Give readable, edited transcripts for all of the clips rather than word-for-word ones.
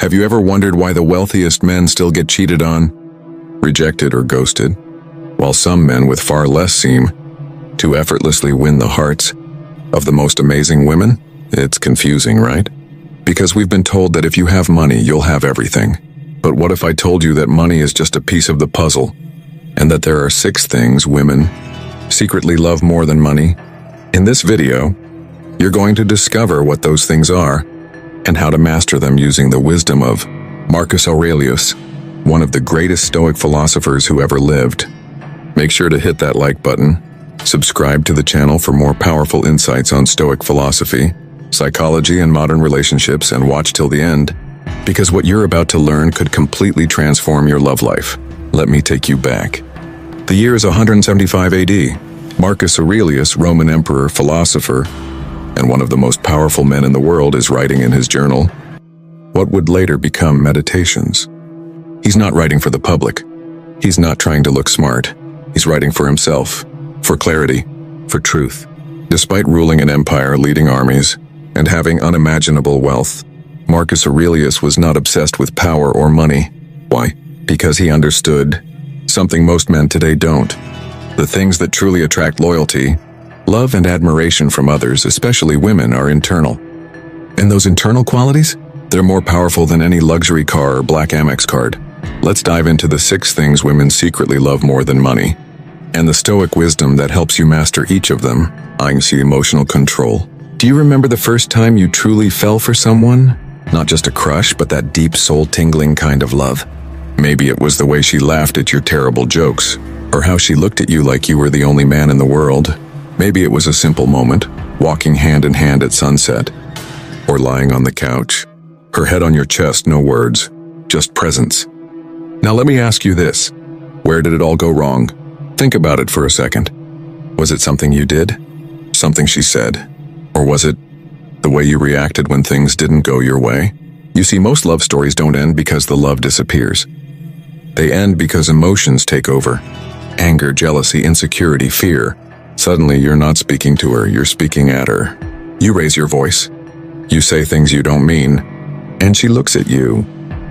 Have you ever wondered why the wealthiest men still get cheated on, rejected, or ghosted, while some men with far less seem to effortlessly win the hearts of the most amazing women? It's confusing, right? Because we've been told that if you have money, you'll have everything. But what if I told you that money is just a piece of the puzzle, and that there are 6 things women secretly love more than money? In this video, you're going to discover what those things are and how to master them using the wisdom of Marcus Aurelius, one of the greatest Stoic philosophers who ever lived. Make sure to hit that like button, subscribe to the channel for more powerful insights on Stoic philosophy, psychology, and modern relationships, and watch till the end, because what you're about to learn could completely transform your love life. Let me take you back. The year is 175 AD. Marcus Aurelius, Roman emperor, philosopher, and one of the most powerful men in the world, is writing in his journal what would later become Meditations. He's not writing for the public. He's not trying to look smart. He's writing for himself, for clarity, for truth. Despite ruling an empire, leading armies, and having unimaginable wealth, Marcus Aurelius was not obsessed with power or money. Why? Because he understood something most men today don't. The things that truly attract loyalty, love, and admiration from others, especially women, are internal. And those internal qualities? They're more powerful than any luxury car or black Amex card. Let's dive into the 6 things women secretly love more than money, and the Stoic wisdom that helps you master each of them. I can see emotional control. Do you remember the first time you truly fell for someone? Not just a crush, but that deep, soul-tingling kind of love. Maybe it was the way she laughed at your terrible jokes, or how she looked at you like you were the only man in the world. Maybe it was a simple moment, walking hand in hand at sunset, or lying on the couch, her head on your chest, no words, just presence. Now let me ask you this. Where did it all go wrong? Think about it for a second. Was it something you did? Something she said? Or was it the way you reacted when things didn't go your way? You see, most love stories don't end because the love disappears. They end because emotions take over. Anger, jealousy, insecurity, fear. Suddenly you're not speaking to her, you're speaking at her. You raise your voice. You say things you don't mean. And she looks at you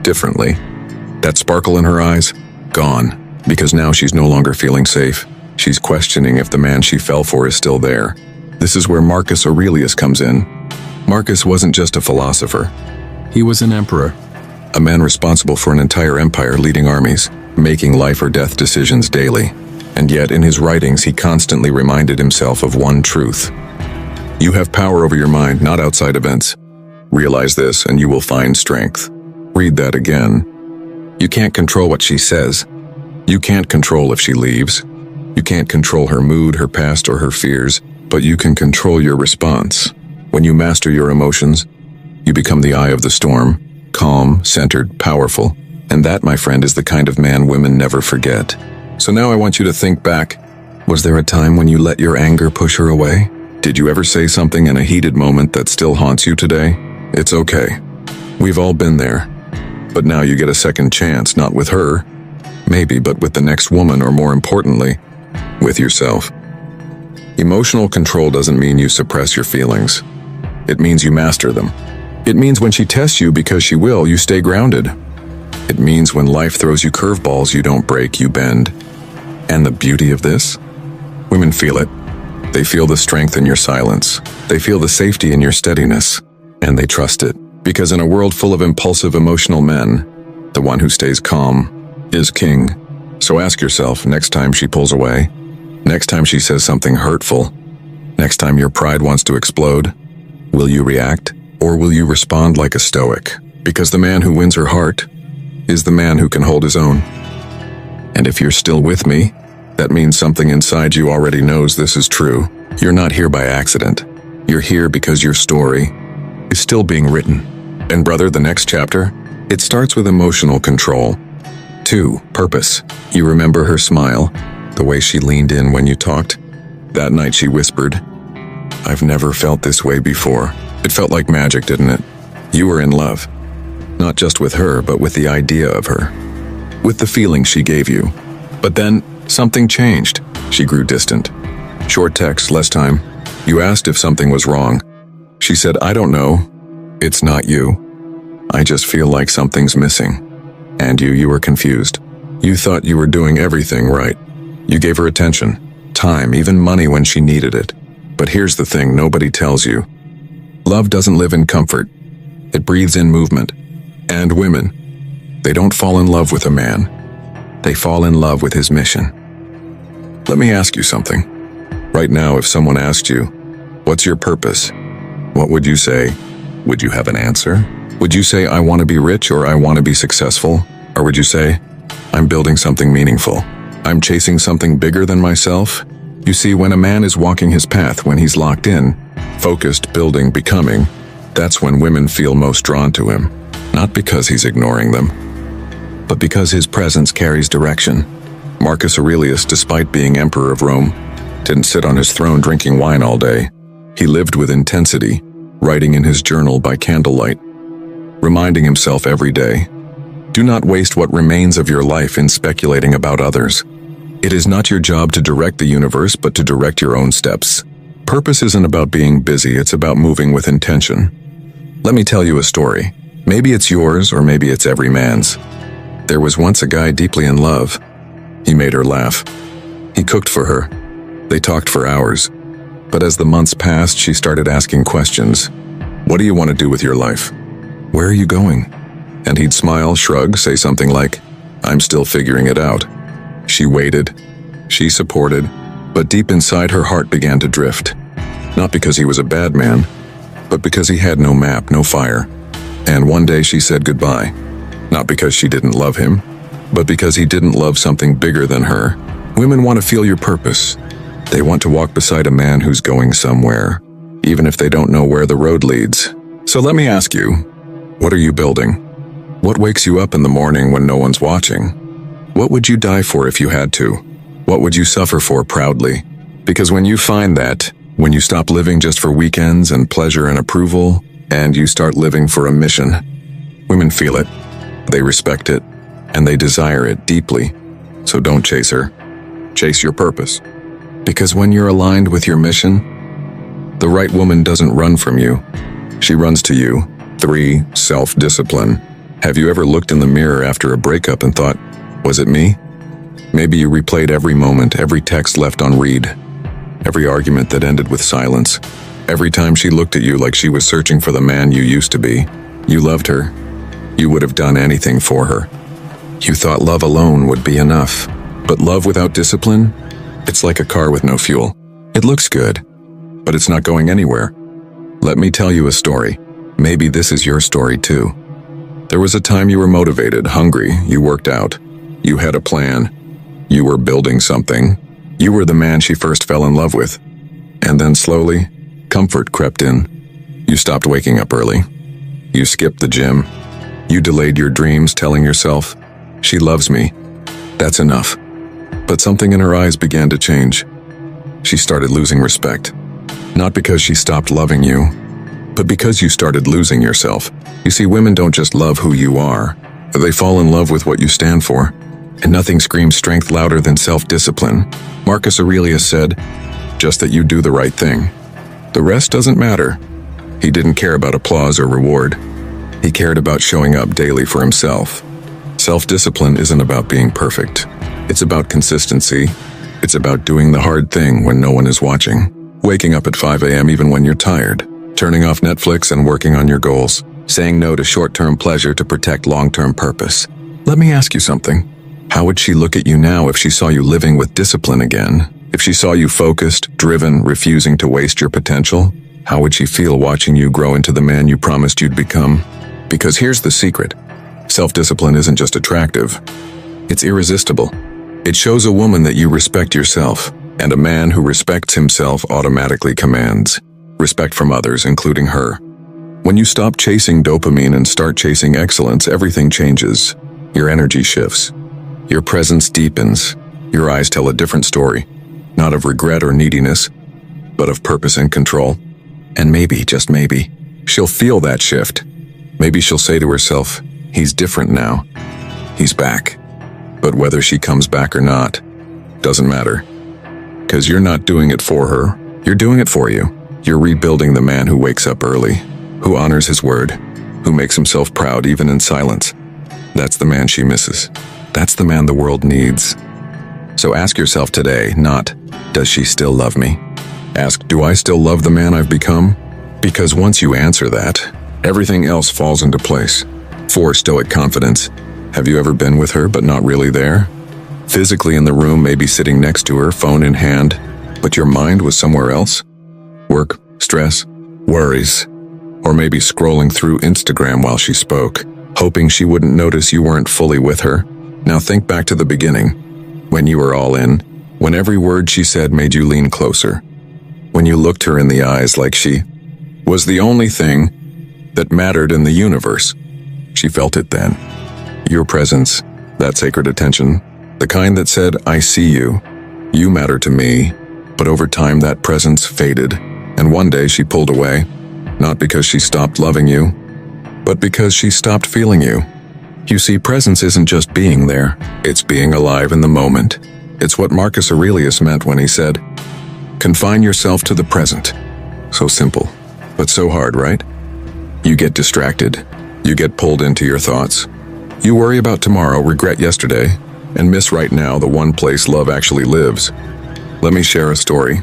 differently. That sparkle in her eyes? Gone. Because now she's no longer feeling safe. She's questioning if the man she fell for is still there. This is where Marcus Aurelius comes in. Marcus wasn't just a philosopher. He was an emperor. A man responsible for an entire empire, leading armies, making life or death decisions daily. And yet in his writings he constantly reminded himself of one truth. You have power over your mind, not outside events. Realize this and you will find strength. Read that again. You can't control what she says. You can't control if she leaves. You can't control her mood, her past, or her fears, but you can control your response. When you master your emotions, you become the eye of the storm, calm, centered, powerful. And that, my friend, is the kind of man women never forget. So now I want you to think back. Was there a time when you let your anger push her away? Did you ever say something in a heated moment that still haunts you today? It's okay. We've all been there. But now you get a second chance, not with her, maybe, but with the next woman, or more importantly, with yourself. Emotional control doesn't mean you suppress your feelings. It means you master them. It means when she tests you, because she will, you stay grounded. It means when life throws you curveballs, you don't break, you bend. And the beauty of this? Women feel it. They feel the strength in your silence. They feel the safety in your steadiness. And they trust it. Because in a world full of impulsive, emotional men, the one who stays calm is king. So ask yourself, next time she pulls away, next time she says something hurtful, next time your pride wants to explode, will you react, or will you respond like a Stoic? Because the man who wins her heart is the man who can hold his own. And if you're still with me, that means something inside you already knows this is true. You're not here by accident. You're here because your story is still being written. And brother, the next chapter, it starts with emotional control. 2. Purpose. You remember her smile, the way she leaned in when you talked? That night she whispered, "I've never felt this way before." It felt like magic, didn't it? You were in love. Not just with her, but with the idea of her. With the feeling she gave you. But then, something changed. She grew distant. Short text, less time. You asked if something was wrong. She said, "I don't know. It's not you. I just feel like something's missing. And you were confused. You thought you were doing everything right. You gave her attention, time, even money when she needed it. But here's the thing nobody tells you. Love doesn't live in comfort. It breathes in movement. And women, they don't fall in love with a man. They fall in love with his mission. Let me ask you something. Right now, if someone asked you, "What's your purpose?" What would you say? Would you have an answer? Would you say, "I want to be rich," or "I want to be successful"? Or would you say, "I'm building something meaningful. I'm chasing something bigger than myself"? You see, when a man is walking his path, when he's locked in, focused, building, becoming, that's when women feel most drawn to him. Not because he's ignoring them, but because his presence carries direction. Marcus Aurelius, despite being emperor of Rome, didn't sit on his throne drinking wine all day. He lived with intensity, writing in his journal by candlelight, reminding himself every day, "Do not waste what remains of your life in speculating about others." It is not your job to direct the universe, but to direct your own steps. Purpose isn't about being busy, it's about moving with intention. Let me tell you a story. Maybe it's yours, or maybe it's every man's. There was once a guy deeply in love. He made her laugh. He cooked for her. They talked for hours. But as the months passed, she started asking questions. "What do you want to do with your life? Where are you going?" And he'd smile, shrug, say something like, "I'm still figuring it out." She waited. She supported. But deep inside, her heart began to drift. Not because he was a bad man, but because he had no map, no fire. And one day she said goodbye. Not because she didn't love him, but because he didn't love something bigger than her. Women want to feel your purpose. They want to walk beside a man who's going somewhere, even if they don't know where the road leads. So let me ask you, what are you building? What wakes you up in the morning when no one's watching? What would you die for if you had to? What would you suffer for proudly? Because when you find that, when you stop living just for weekends and pleasure and approval, and you start living for a mission, women feel it, they respect it, and they desire it deeply. So don't chase her. Chase your purpose. Because when you're aligned with your mission, the right woman doesn't run from you. She runs to you. 3. Self-discipline. Have you ever looked in the mirror after a breakup and thought, "Was it me?" Maybe you replayed every moment, every text left unread, every argument that ended with silence, every time she looked at you like she was searching for the man you used to be. You loved her. You would have done anything for her. You thought love alone would be enough. But love without discipline? It's like a car with no fuel. It looks good, but it's not going anywhere. Let me tell you a story. Maybe this is your story too. There was a time you were motivated, hungry, you worked out. You had a plan. You were building something. You were the man she first fell in love with. And then slowly, comfort crept in. You stopped waking up early. You skipped the gym. You delayed your dreams, telling yourself, "She loves me. That's enough." But something in her eyes began to change. She started losing respect. Not because she stopped loving you, but because you started losing yourself. You see, women don't just love who you are. They fall in love with what you stand for. And nothing screams strength louder than self-discipline. Marcus Aurelius said, "Just that you do the right thing. The rest doesn't matter." He didn't care about applause or reward. He cared about showing up daily for himself. Self-discipline isn't about being perfect. It's about consistency. It's about doing the hard thing when no one is watching. Waking up at 5 a.m. even when you're tired. Turning off Netflix and working on your goals. Saying no to short-term pleasure to protect long-term purpose. Let me ask you something. How would she look at you now if she saw you living with discipline again? If she saw you focused, driven, refusing to waste your potential? How would she feel watching you grow into the man you promised you'd become? Because here's the secret. Self-discipline isn't just attractive. It's irresistible. It shows a woman that you respect yourself, and a man who respects himself automatically commands respect from others, including her. When you stop chasing dopamine and start chasing excellence, everything changes. Your energy shifts. Your presence deepens. Your eyes tell a different story, not of regret or neediness, but of purpose and control. And maybe, just maybe, she'll feel that shift. Maybe she'll say to herself, "He's different now. He's back." But whether she comes back or not, doesn't matter. Because you're not doing it for her, you're doing it for you. You're rebuilding the man who wakes up early, who honors his word, who makes himself proud even in silence. That's the man she misses. That's the man the world needs. So ask yourself today, not, does she still love me? Ask, do I still love the man I've become? Because once you answer that, everything else falls into place. 4. Stoic confidence. Have you ever been with her but not really there? Physically in the room, maybe sitting next to her, phone in hand, but your mind was somewhere else? Work, stress, worries, or maybe scrolling through Instagram while she spoke, hoping she wouldn't notice you weren't fully with her. Now think back to the beginning, when you were all in, when every word she said made you lean closer, when you looked her in the eyes like she was the only thing that mattered in the universe. She felt it then. Your presence, that sacred attention, the kind that said, I see you, you matter to me. But over time that presence faded, and one day she pulled away, not because she stopped loving you, but because she stopped feeling you. You see, presence isn't just being there, it's being alive in the moment. It's what Marcus Aurelius meant when he said, confine yourself to the present. So simple, but so hard, right? You get distracted, you get pulled into your thoughts. You worry about tomorrow, regret yesterday, and miss right now, the one place love actually lives. Let me share a story.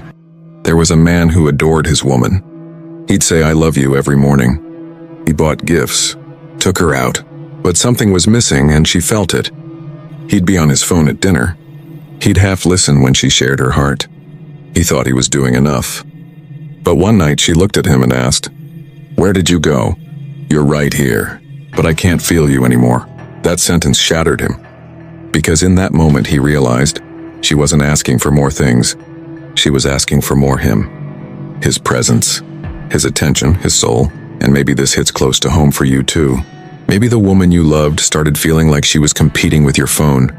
There was a man who adored his woman. He'd say, I love you every morning. He bought gifts, took her out, but something was missing and she felt it. He'd be on his phone at dinner. He'd half listen when she shared her heart. He thought he was doing enough. But one night she looked at him and asked, where did you go? You're right here, but I can't feel you anymore. That sentence shattered him. Because in that moment he realized she wasn't asking for more things. She was asking for more him. His presence, his attention, his soul, and maybe this hits close to home for you too. Maybe the woman you loved started feeling like she was competing with your phone,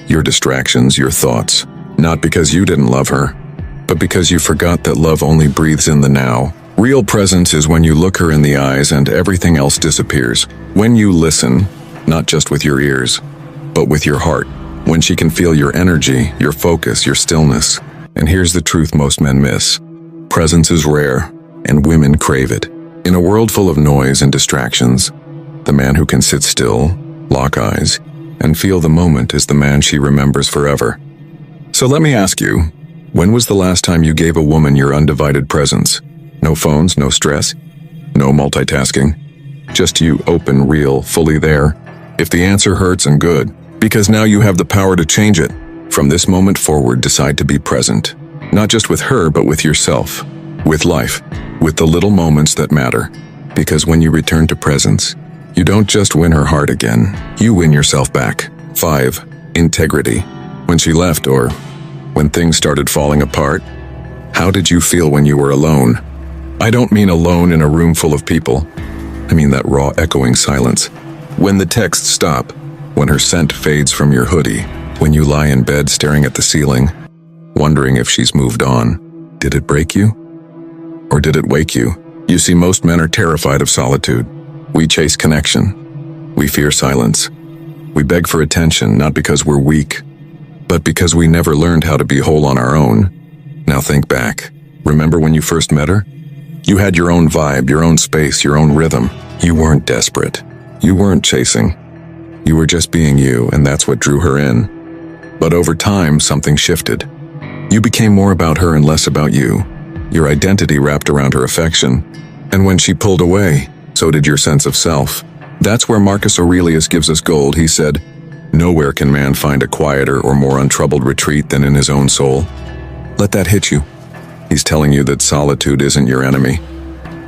your distractions, your thoughts, not because you didn't love her, but because you forgot that love only breathes in the now. Real presence is when you look her in the eyes and everything else disappears. When you listen, not just with your ears, but with your heart. When she can feel your energy, your focus, your stillness. And here's the truth most men miss. Presence is rare, and women crave it. In a world full of noise and distractions, the man who can sit still, lock eyes, and feel the moment is the man she remembers forever. So let me ask you, when was the last time you gave a woman your undivided presence? No phones, no stress, no multitasking. Just you, open, real, fully there. If the answer hurts, and good, because now you have the power to change it. From this moment forward, decide to be present. Not just with her, but with yourself, with life, with the little moments that matter. Because when you return to presence, you don't just win her heart again, you win yourself back. 5. Integrity. When she left, or when things started falling apart, how did you feel when you were alone? I don't mean alone in a room full of people. I mean that raw, echoing silence. When the texts stop, when her scent fades from your hoodie, when you lie in bed staring at the ceiling, wondering if she's moved on. Did it break you? Or did it wake you? You see, most men are terrified of solitude. We chase connection. We fear silence. We beg for attention, not because we're weak, but because we never learned how to be whole on our own. Now think back. Remember when you first met her? You had your own vibe, your own space, your own rhythm. You weren't desperate. You weren't chasing. You were just being you, and that's what drew her in. But over time, something shifted. You became more about her and less about you. Your identity wrapped around her affection. And when she pulled away, so did your sense of self. That's where Marcus Aurelius gives us gold. He said, nowhere can man find a quieter or more untroubled retreat than in his own soul. Let that hit you. He's telling you that solitude isn't your enemy.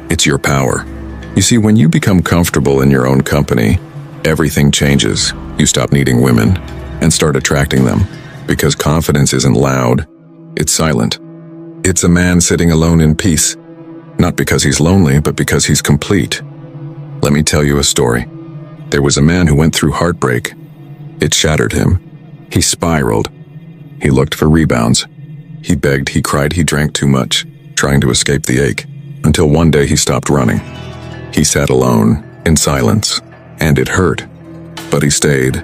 It's your power. You see, when you become comfortable in your own company, everything changes. You stop needing women and start attracting them. Because confidence isn't loud, it's silent. It's a man sitting alone in peace. Not because he's lonely, but because he's complete. Let me tell you a story. There was a man who went through heartbreak. It shattered him. He spiraled. He looked for rebounds. He begged, he cried, he drank too much, trying to escape the ache, until one day he stopped running. He sat alone, in silence, and it hurt. But he stayed.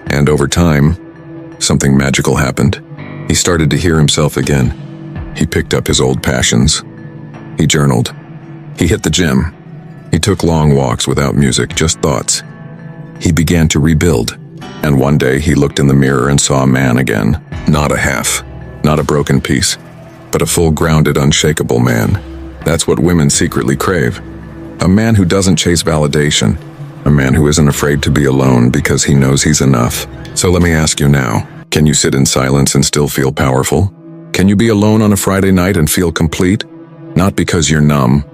And over time, something magical happened. He started to hear himself again. He picked up his old passions. He journaled. He hit the gym. He took long walks without music, just thoughts. He began to rebuild, and one day he looked in the mirror and saw a man again. Not a half, not a broken piece, but a full, grounded, unshakable man. That's what women secretly crave. A man who doesn't chase validation. A man who isn't afraid to be alone because he knows he's enough. So let me ask you now, can you sit in silence and still feel powerful? Can you be alone on a Friday night and feel complete? Not because you're numb,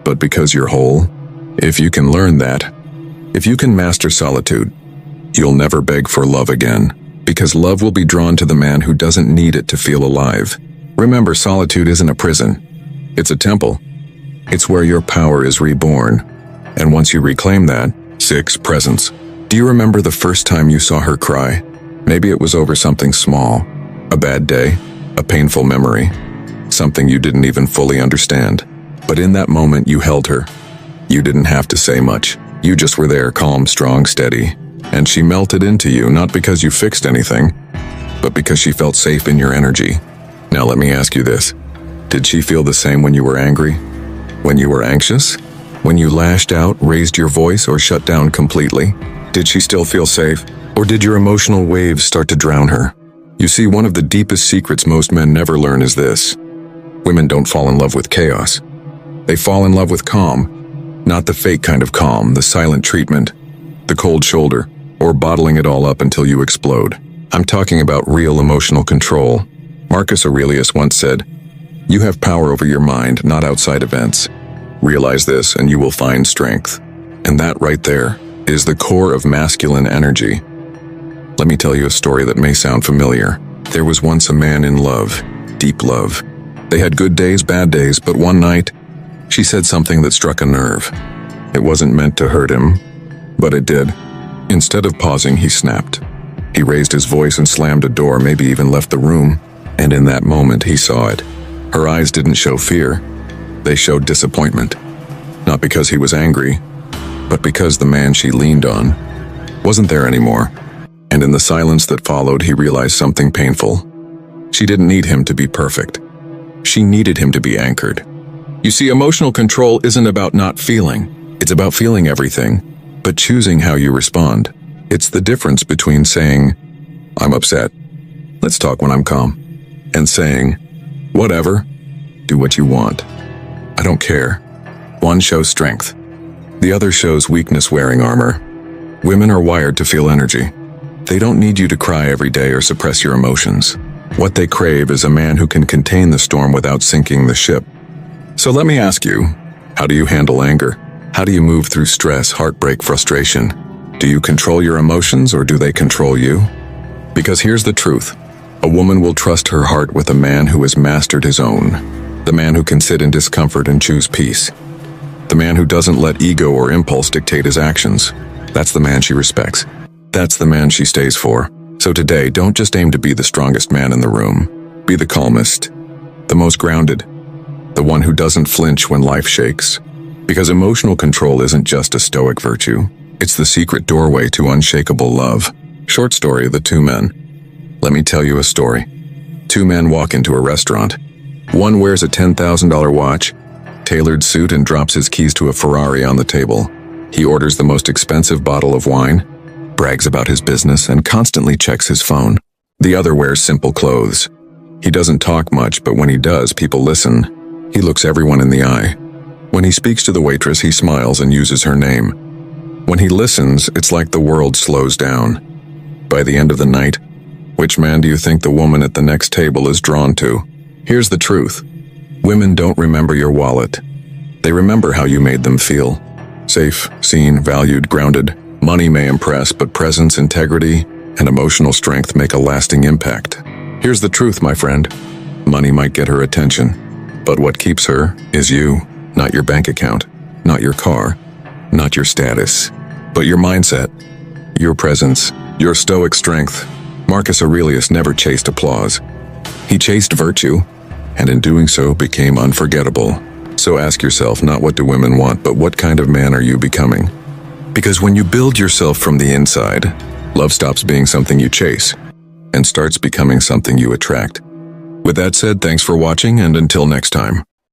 but because you're whole. If you can learn that, if you can master solitude, you'll never beg for love again, because love will be drawn to the man who doesn't need it to feel alive. Remember, solitude isn't a prison. It's a temple. It's where your power is reborn. And once you reclaim that, 6. Presence. Do you remember the first time you saw her cry? Maybe it was over something small, a bad day, a painful memory, something you didn't even fully understand. But in that moment, you held her. You didn't have to say much. You just were there, calm, strong, steady. And she melted into you, not because you fixed anything, but because she felt safe in your energy. Now let me ask you this. Did she feel the same when you were angry? When you were anxious? When you lashed out, raised your voice, or shut down completely? Did she still feel safe? Or did your emotional waves start to drown her? You see, one of the deepest secrets most men never learn is this. Women don't fall in love with chaos. They fall in love with calm. Not the fake kind of calm, the silent treatment, the cold shoulder, or bottling it all up until you explode. I'm talking about real emotional control. Marcus Aurelius once said, "You have power over your mind, not outside events. Realize this and you will find strength." And that right there is the core of masculine energy. Let me tell you a story that may sound familiar. There was once a man in love, deep love. They had good days, bad days, but one night, she said something that struck a nerve. It wasn't meant to hurt him, but it did. Instead of pausing, he snapped. He raised his voice and slammed a door, maybe even left the room. And in that moment, he saw it. Her eyes didn't show fear. They showed disappointment. Not because he was angry, but because the man she leaned on wasn't there anymore. And in the silence that followed, he realized something painful. She didn't need him to be perfect. She needed him to be anchored. You see, emotional control isn't about not feeling. It's about feeling everything, but choosing how you respond. It's the difference between saying, "I'm upset. Let's talk when I'm calm," and saying, "Whatever. Do what you want. I don't care." One shows strength. The other shows weakness wearing armor. Women are wired to feel energy. They don't need you to cry every day or suppress your emotions. What they crave is a man who can contain the storm without sinking the ship. So let me ask you, how do you handle anger? How do you move through stress, heartbreak, frustration? Do you control your emotions or do they control you? Because here's the truth. A woman will trust her heart with a man who has mastered his own. The man who can sit in discomfort and choose peace. The man who doesn't let ego or impulse dictate his actions. That's the man she respects. That's the man she stays for. So today, don't just aim to be the strongest man in the room. Be the calmest, the most grounded, the one who doesn't flinch when life shakes. Because emotional control isn't just a stoic virtue. It's the secret doorway to unshakable love. Short story, The Two Men. Let me tell you a story. Two men walk into a restaurant. One wears a $10,000 watch, tailored suit, and drops his keys to a Ferrari on the table. He orders the most expensive bottle of wine, brags about his business, and constantly checks his phone. The other wears simple clothes. He doesn't talk much, but when he does, people listen. He looks everyone in the eye. When he speaks to the waitress, he smiles and uses her name. When he listens, it's like the world slows down. By the end of the night, which man do you think the woman at the next table is drawn to? Here's the truth. Women don't remember your wallet. They remember how you made them feel. Safe, seen, valued, grounded. Money may impress, but presence, integrity, and emotional strength make a lasting impact. Here's the truth, my friend. Money might get her attention, but what keeps her is you, not your bank account, not your car, not your status, but your mindset, your presence, your stoic strength. Marcus Aurelius never chased applause. He chased virtue, and in doing so became unforgettable. So ask yourself, not what do women want, but what kind of man are you becoming? Because when you build yourself from the inside, love stops being something you chase and starts becoming something you attract. With that said, thanks for watching, and until next time.